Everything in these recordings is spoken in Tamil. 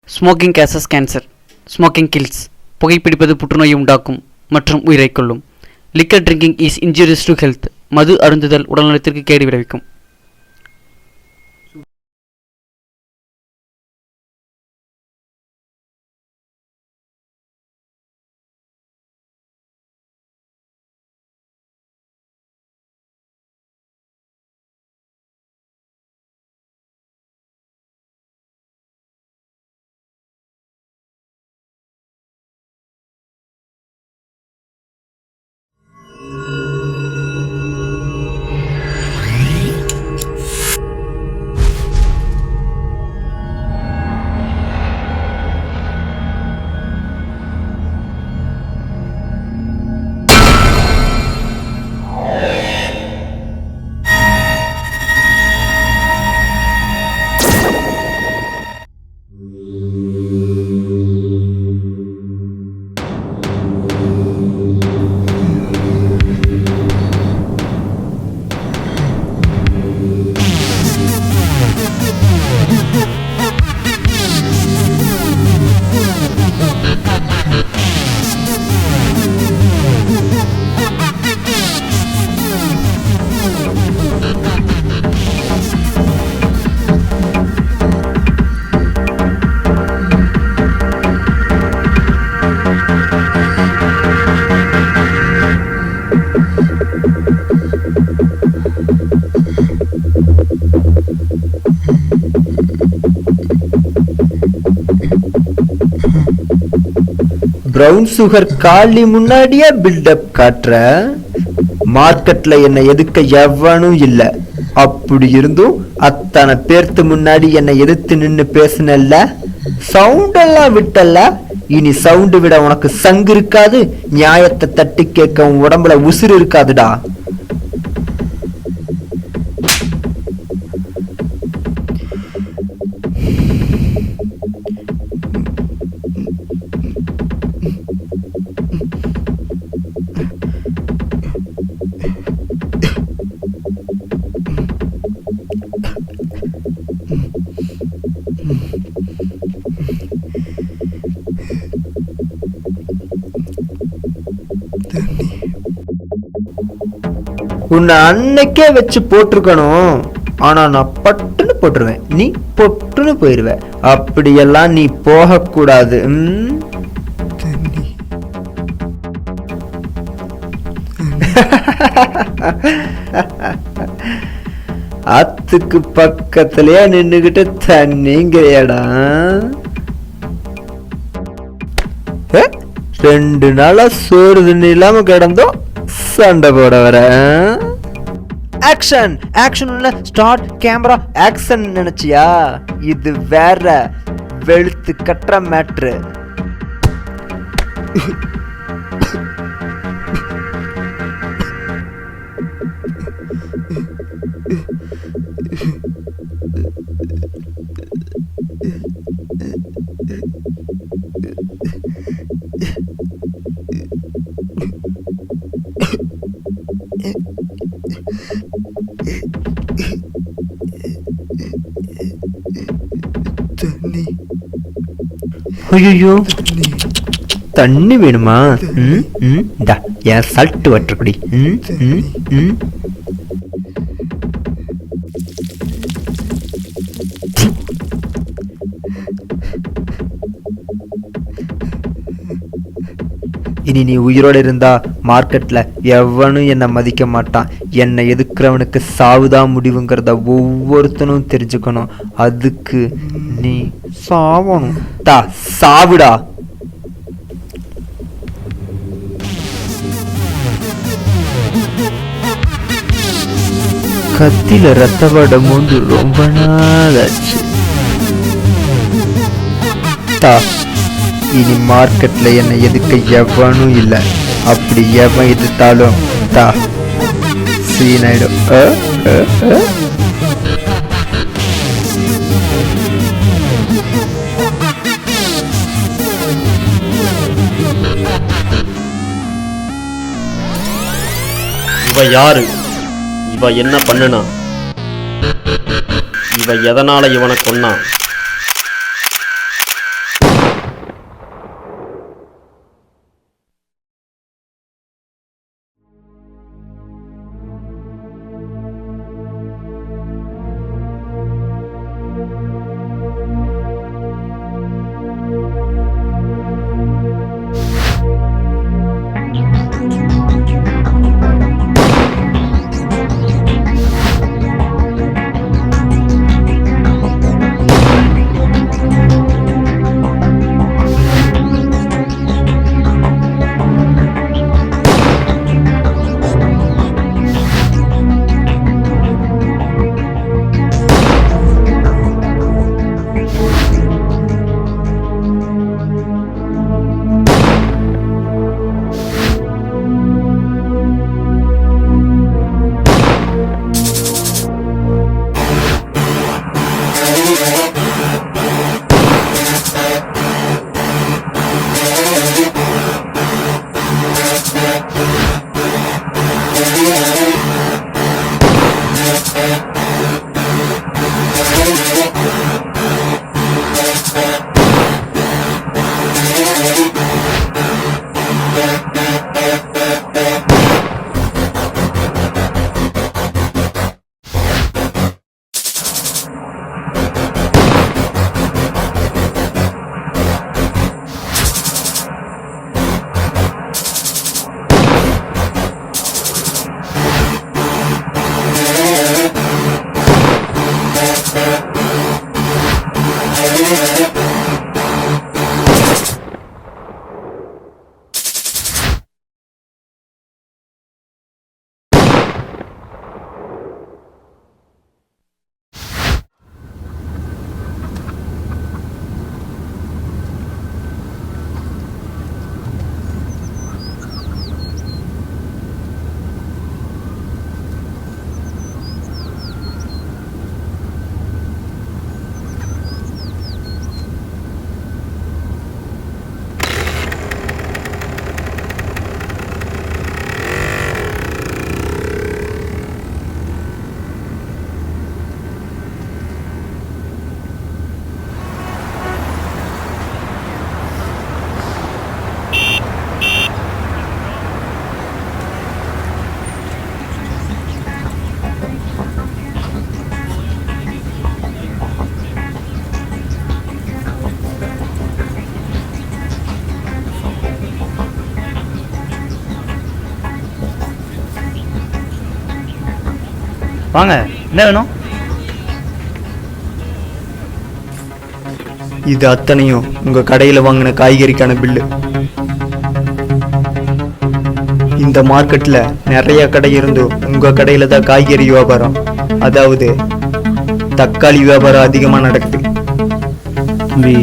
Smoking causes cancer. Smoking kills. புகைப்பிடிப்பது புற்றுநோயை உண்டாக்கும் மற்றும் உயிரை கொல்லும். Liquor drinking is injurious to health. மது அருந்துதல் உடல்நலத்திற்கு கேடு விளைவிக்கும். பிரவுன் சுகர் காலி முன்னாடியே பில்டப் காட்டுற. மார்க்கெட்ல என்ன எதுக்க எவனும் இல்ல. அப்படி இருந்தும் அத்தனை பேர்த்து முன்னாடி என்னை எதிர்த்து நின்னு பேசுனல்ல, சவுண்ட் எல்லாம் விட்டல்ல. இனி சவுண்டு விட உனக்கு சங்கு இருக்காது, நியாயத்தை தட்டி கேட்க உன் உடம்புல உசுறு இருக்காதுடா. உன்னை அன்னைக்கே வச்சு போட்டிருக்கணும். ஆனா நான் பட்டுன்னு போட்டுருவேன், நீ பொட்டுன்னு போயிருவ. அப்படியெல்லாம் நீ போக கூடாது. அத்துக்கு பக்கத்திலேயே நின்னுகிட்டு தண்ணிங்கிறியடா. 2 நாளா சோறு தண்ணி இல்லாம கிடந்தோம், சண்டை போட வர. Action action start camera action நினைச்சியா? இது வேற வெளுத்து கட்டுற மேட்ரு. ஐயோ, தண்ணி வேணுமா? என் சல்ட் வாட்டர் குடி. இனி நீ உயிரோடு இருந்தா மார்க்கெட்ல எவனும் என்னை மதிக்க மாட்டான். என்னை எதுக்குறவனுக்கு சாவுதான் முடிவுங்கிறத ஒவ்வொருத்தனும் தெரிஞ்சுக்கணும். அதுக்கு நீ சாவணும். சாவுடா. கத்தில ரத்த வடம் ஒன்று ரொம்ப நாளாச்சு. இனி மார்க்கெட்ல என்ன எதுக்க எவனும் இல்லை. அப்படி எவன் எதிர்த்தாலும் சீனாயிடும். இவ யாரு? இவ என்ன பண்ணுனா? இவ எதனால இவனை கொன்னா? வாங்க, என்ன வேணும்? இது அத்தனையும் உங்க கடையில வாங்கின காய்கறிக்கான பில்லு. இந்த மார்க்கெட்ல நிறைய கடை இருந்தும் உங்க கடையில தான் காய்கறி வியாபாரம், அதாவது தக்காளி வியாபாரம் அதிகமா நடக்குது. தம்பி,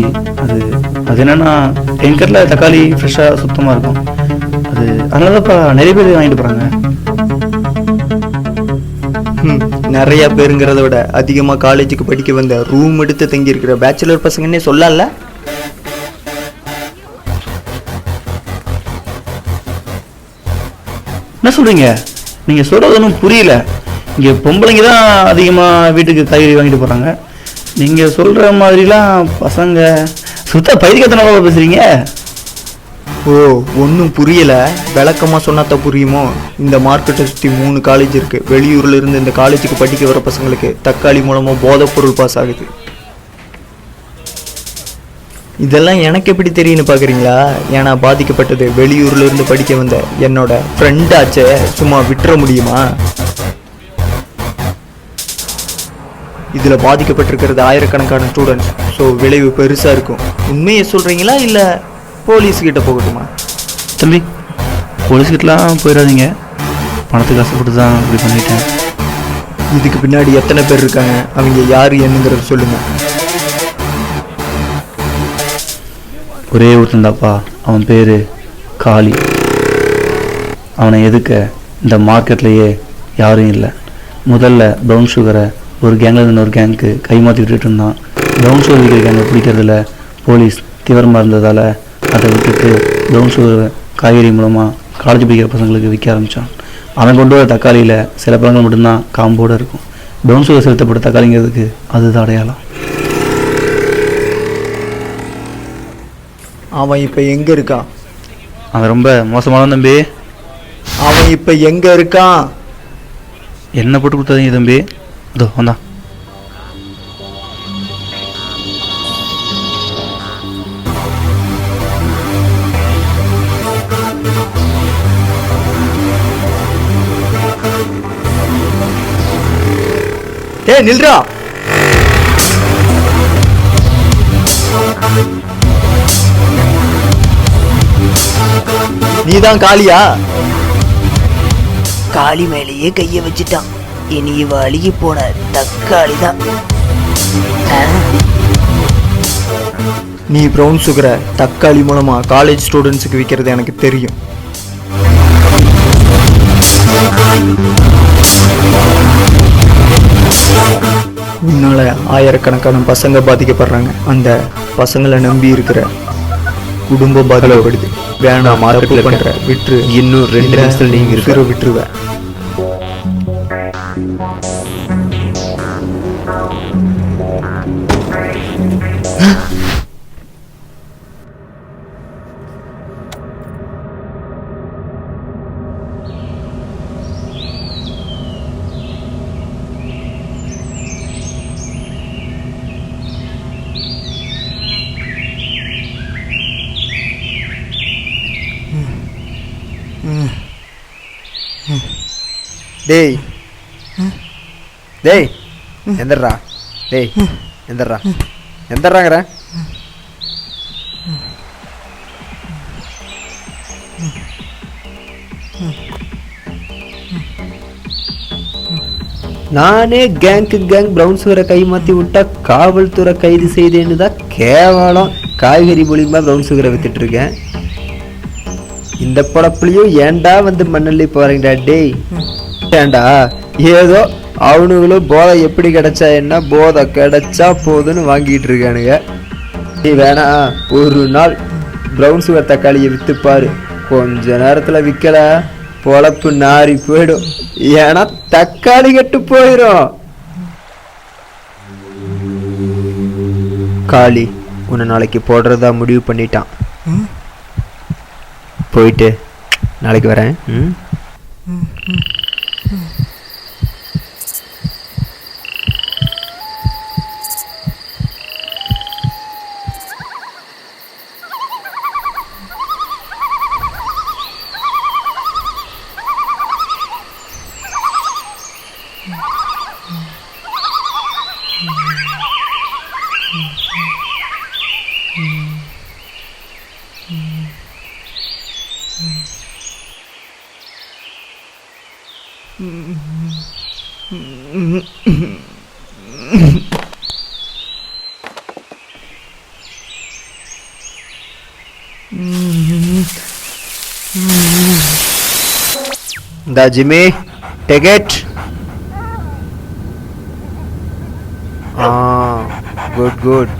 அது என்னன்னா டேங்கர்ல தக்காளி ஃப்ரெஷ்ஷாக சுத்தமாக இருக்கும். அதனால தான்ப்பா நிறைய பேர் வாங்கிட்டு போகிறாங்க. நிறைய பேருங்கிறத விட அதிகமா காலேஜுக்கு படிக்க வந்த ரூம் எடுத்து தங்கி இருக்கிற பேச்சுலர் பசங்கன்னே சொல்லல. என்ன சொல்றீங்க? நீங்க சொல்றது ஒன்றும் புரியல. இங்க பொம்பளைங்க தான் அதிகமா வீட்டுக்கு காய்கறி வாங்கிட்டு போறாங்க. நீங்க சொல்ற மாதிரிலாம் பசங்க சுத்த பயிர்கத்தனமா பேசுறீங்க. ஓ, ஒன்றும் புரியல. விளக்கமா சொன்னாதான் புரியுமோ? இந்த மார்க்கெட்டை சுற்றி 3 காலேஜ் இருக்கு. வெளியூர்ல இருந்து இந்த காலேஜுக்கு படிக்க வர பசங்களுக்கு தக்காளி மூலமா போதைப் பொருள் பாஸ் ஆகுது. இதெல்லாம் எனக்கு எப்படி தெரியும்னு பாக்குறீங்களா? ஏன்னா பாதிக்கப்பட்டது வெளியூர்ல இருந்து படிக்க வந்த என்னோட ஃப்ரெண்ட் ஆச்சே, சும்மா விட்டுற முடியுமா? இதுல பாதிக்கப்பட்டிருக்கிறது ஆயிரக்கணக்கான ஸ்டூடெண்ட்ஸ். ஸோ விளைவு பெருசா இருக்கும். உண்மையை சொல்றீங்களா இல்ல போலீஸ் கிட்ட போகட்டுமா? தம்பி, போலீஸ்கிட்டலாம் போயிடாதீங்க. பணத்துக்கு ஆசைப்பட்டு தான் இப்படி பண்ணிட்டேன். இதுக்கு பின்னாடி எத்தனை பேர் இருக்காங்க, அவங்க யாரு என்னங்கிறது சொல்லுங்க. ஒரே ஒருத்தந்தாப்பா, அவன் பேர் காளி. அவனை எதுக்க இந்த மார்க்கெட்லேயே யாரும் இல்லை. முதல்ல ப்ரௌன் சுகரை ஒரு கேங்கில் இருந்து ஒரு கேங்க்கு கைமாற்றி விட்டுட்டு இருந்தான். ப்ரௌன் சுகர் விற்கிற கேங்கை பிடிக்கிறதுல போலீஸ் தீவிரமாக இருந்ததால் அதை விட்டுட்டு ப்ரௌன் சுகர் காய்கறி மூலமாக காலேஜ் படிக்கிற பசங்களுக்கு விற்க ஆரம்பித்தான். அவன் கொண்டு வர தக்காளியில் சில பழங்கள் மட்டும்தான் காம்போடு இருக்கும். ப்ரௌன் சுகர் செலுத்தப்பட்ட தக்காளிங்கிறதுக்கு அதுதான் அடையாளம். அவன் இப்போ எங்க இருக்கான்? அவன் ரொம்ப மோசமான தம்பி. அவன் இப்போ எங்க இருக்கான்? என்ன போட்டு கொடுத்தாதீங்க தம்பி. அதோ வந்தான். ஏய் நில்றா. நீதான் காளியா? காளி மேலேயே கைய வச்சுட்டான். இனி இவ அழுகி போன தக்காளி தான். நீ ப்ரௌன் சுகரை தக்காளி மூலமா காலேஜ் ஸ்டூடெண்ட்ஸுக்கு விற்கிறது எனக்கு தெரியும். உன்னால ஆயிரக்கணக்கான பசங்க பாதிக்கப்படுறாங்க. அந்த பசங்களை நம்பி இருக்கிற குடும்பம் பாதிக்கப்படுது. வேணாம், மார்க்கெட்ல பண்ற விட்டுரு. இன்னும் 2 நிமிஷத்துல நீங்க இருக்கிற விட்டுருவேன். டேய் டேய் எந்தர்றா, டேய் எந்தர்றா, எந்தர்றாங்கிற நானே கேங் பிரவுன் சுகரை கை மாற்றி விட்டா காவல்துறை கைது செய்தேன்னு தான் கேவலம் காய்கறி மூலியமாக பிரவுன் சுகரை வித்துட்டு இருக்கேன். இந்த படப்புலையும் ஏன்டா வந்து மண்ணள்ளி போறீங்கடா டேய்? ஏண்டா ஏதோ அவனுங்களும் போதை எப்படி கிடைச்சா என்ன, போதை கிடைச்சா போதுன்னு வாங்கிட்டு இருக்கானுங்க. நீ வேணா ஒரு நாள் பிரவுன் சுகர் தக்காளியை வித்துப்பாரு, கொஞ்ச நேரத்தில் விற்கல பொழப்பு நாரி போயிடும். ஏன்னா தக்காளி கெட்டு போயிடும். காளி உன்னை நாளைக்கு போடுறதா முடிவு பண்ணிட்டான். போயிட்டு நாளைக்கு வரேன். Da Jimmy, take it. Good.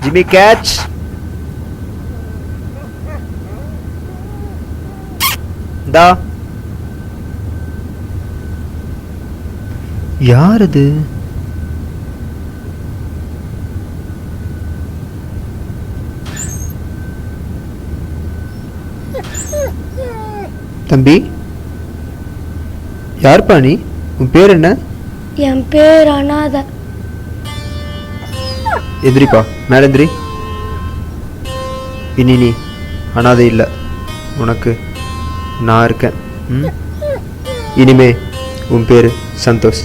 Jimmy, catch. Da. யார் இது? தம்பி, யார்ப்பா நீ? உன் பேர் என்ன? என் பேர் அனாதை. எதிரிப்பா, மேல எதிரி. இனி நீ அனாதை இல்லை, உனக்கு நான் இருக்கேன். இனிமே உன் பேரு சந்தோஷ்,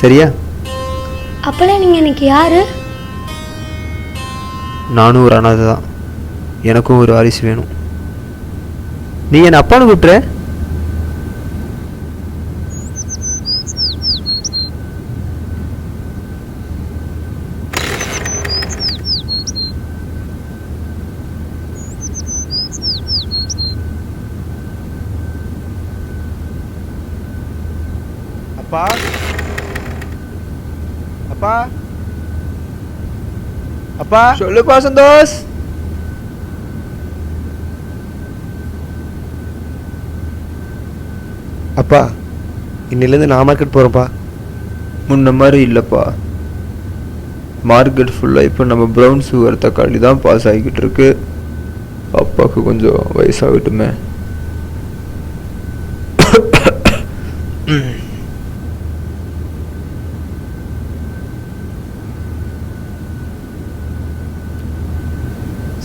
சரியா? அப்பெல்லாம் நீங்க எனக்கு யாரு? நானும் ஒரு அனாதை தான், எனக்கும் ஒரு வாரிசு வேணும். நீ என்ன அப்பான்னு கூப்பிட்ற? அப்பா அப்பா அப்பா, சொல்லுப்பா சந்தோஷ். அப்பா இன்னிலேருந்து நான் மார்க்கெட் போகிறேன்ப்பா. முன்ன மாதிரி இல்லைப்பா, மார்க்கெட் ஃபுல்லாக இப்போ நம்ம ப்ரௌன் சுகர் தக்காளி தான் பாஸ் ஆகிக்கிட்டு இருக்கு. அப்பாவுக்கு கொஞ்சம் வயசாகட்டுமே.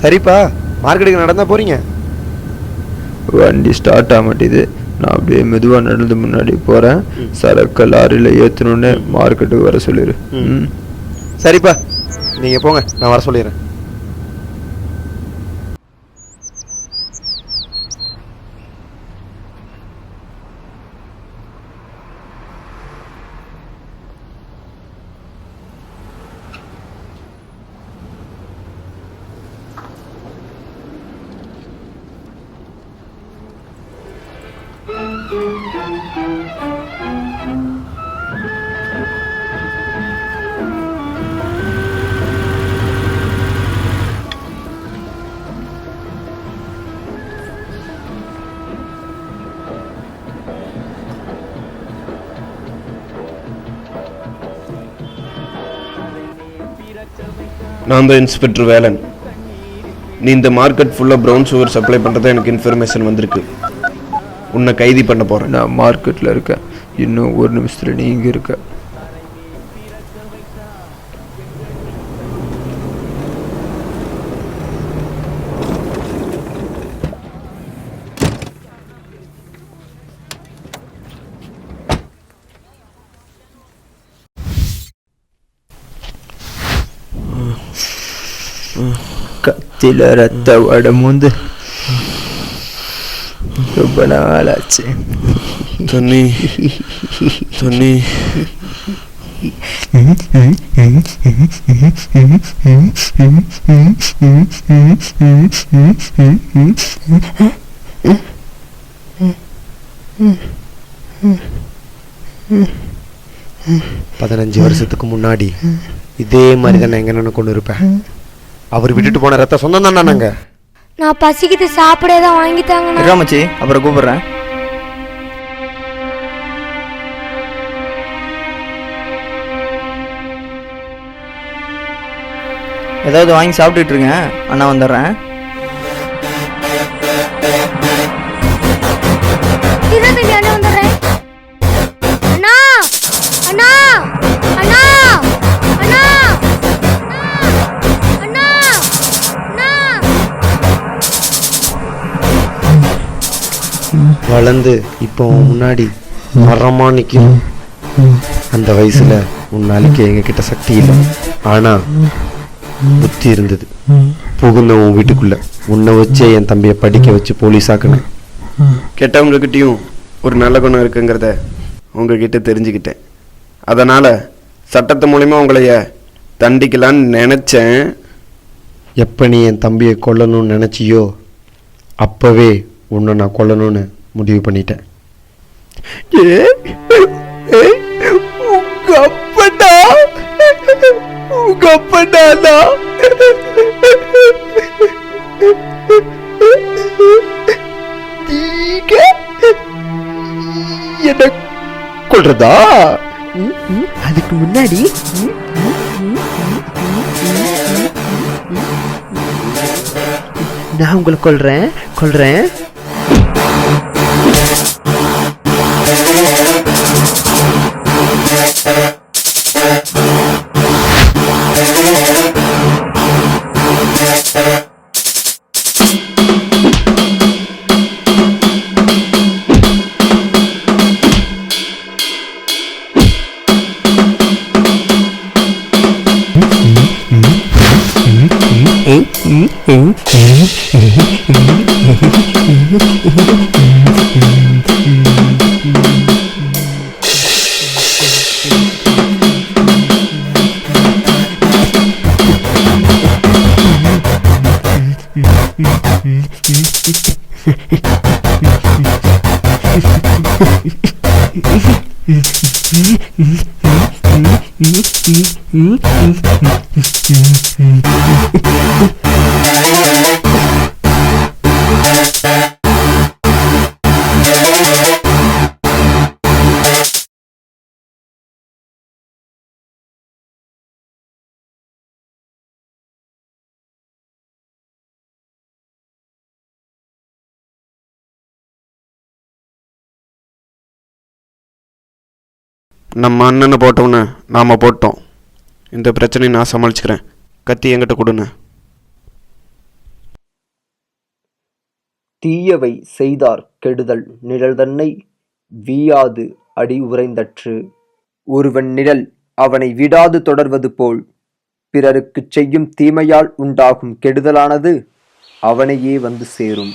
சரிப்பா, மார்க்கெட்டுக்கு நடந்தா போகிறீங்க? வண்டி ஸ்டார்ட் ஆக மாட்டேது, நான் அப்படியே மெதுவாக நடந்து முன்னாடி போகிறேன். சரக்கு லாரியில் ஏற்றணுன்னு மார்க்கெட்டுக்கு வர சொல்லிடு. சரிப்பா, நீங்கள் போங்க, நான் வர சொல்லிடுறேன். நான் தான் இன்ஸ்பெக்டர் வேலன். நீ இந்த மார்க்கெட் ஃபுல்லாக ப்ரௌன் சுகர் சப்ளை பண்ணுறதா எனக்கு இன்ஃபர்மேஷன் வந்திருக்கு. உன்னை கைது பண்ண போகிறேன். நான் மார்க்கெட்டில் இருக்கேன், இன்னும் ஒரு நிமிஷத்தில் நீ இங்கே இருக்க. கத்தில ரத்த வடமுந்து ரொம்ப நாள் ஆச்சு. தண்ணி தண்ணி பதினஞ்சு வருஷத்துக்கு முன்னாடி இதே மாதிரி தான் எங்க நான் கொண்டு இருப்பேன். அவர் விட்டுட்டு போன ரத்த சொந்தம் தானே நாங்க. நான் பசிக்குது, சாப்பிட ஏதாவது வாங்கித்தாங்கண்ணா. இருக்காமச்சி, அப்புறம் கூப்பிடுறேன். ஏதாவது வாங்கி சாப்பிட்டுட்டு இருங்க, அண்ணா வந்துடுறேன். இருபத்தஞ்சு அண்ணா வந்துடுறேன். அண்ணா அண்ணா அண்ணா அண்ணா அண்ணா அண்ணா. வளர்ந்து இப்போ உன் முன்னாடி மரமா நிற்கும். அந்த வயசுல உன்னாலிக்கு எங்க கிட்ட சக்தி இல்லை, ஆனா புத்தி இருந்தது. புகுந்த உன் வீட்டுக்குள்ள உன்னை வச்சே என் தம்பியை படிக்க வச்சு போலீஸ் ஆக்கினேன். கெட்டவங்கக்கிட்டையும் ஒரு நல்ல குணம் இருக்குங்கிறத உங்ககிட்ட தெரிஞ்சுக்கிட்டேன். அதனால் சட்டத்து மூலிமா உங்களைய தண்டிக்கலான்னு நினச்சேன். எப்போ நீ என் தம்பியை கொல்லணும்னு நினச்சியோ அப்போவே உன்னை நான் கொல்லணும்னு முடிவு பண்ணிட்டேன். உங்க அப்பனா நீங்க என்ன கொல்றதா? அதுக்கு முன்னாடி நான் உங்களை கொல்றேன். நம்ம அண்ணனை போட்டோன்னு நாம் போட்டோம். இந்த பிரச்சனையை நான் சமாளிச்சுக்கிறேன். கத்தி என்கிட்ட கொடுன்னு. தீயவை செய்தார் கெடுதல் நிழல் தன்னை வீயாது அடி உறைந்தற்று. ஒருவன் நிழல் அவனை விடாது தொடர்வது போல் பிறருக்குச் செய்யும் தீமையால் உண்டாகும் கெடுதலானது அவனையே வந்து சேரும்.